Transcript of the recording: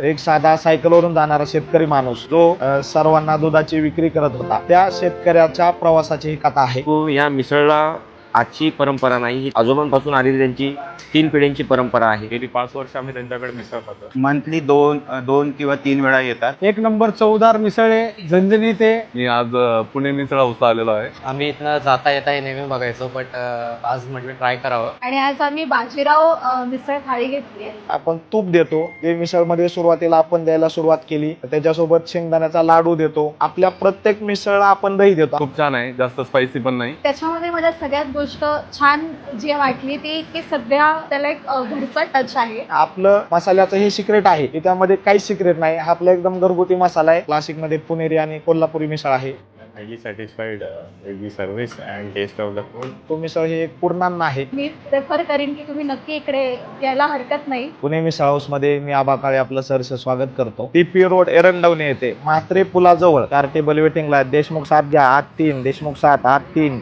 एक साधा सायकलवरून जाणारा शेतकरी माणूस जो सर्वांना दुधाची विक्री करत होता, त्या शेतकऱ्याच्या प्रवासाची ही कथा आहे. या मिसळला आजची परंपरा नाही, ही आजोबांपासून आलेली त्यांची 3 पिढ्यांची परंपरा आहे. गेली 5 वर्ष आम्ही त्यांच्याकडे मिसळ खातो. मंथली दोन किंवा 3 वेळा येतात. एक नंबर चवदार मिसळ आहे, झणझणीत आहे. मी आज पुणे मिसळ हाऊसला आलेलो आहे. आम्ही इथनं जाता येता नेहमी बघायचो, बट आज म्हटलं ट्राय करावं. आणि आज आम्ही बाजीराव मिसळ थाळी घेतली. आपण तूप देतो, जे मिसळमध्ये सुरुवातीला आपण द्यायला सुरुवात केली. त्याच्यासोबत शेंगदाण्याचा लाडू देतो. आपल्या प्रत्येक मिसळला आपण दही देतो. खूप छान आहे, जास्त स्पायसी पण नाही. त्याच्यामध्ये मला सगळ्यात गोष्ट छान जी वाटली ती की सध्या त्याला एक घरचा टच आहे. आपलं मसाल्याचं हे सिक्रेट आहे की त्यामध्ये काहीच सिक्रेट नाही. हा आपला एकदम घरगुती मसाला आहे. क्लासिक मध्ये पुणेरी आणि कोल्हापुरी मिसळ आहे. Highly satisfied with the service and taste of the food. तो मिसळ हे एक पूर्णान्न आहे. मी प्रेफर करीन की तुम्ही नक्की इकडे यायला हरकत नाही. पुणे मिसळ हाऊस मध्ये मी आबा काळे आपलं सहर्ष स्वागत करतो. TP रोड एरंडवणे येथे म्हात्रे पुलाजवळ 4 टेबल वेटिंगला. देशमुख 7 घ्या 83, देशमुख 7 83.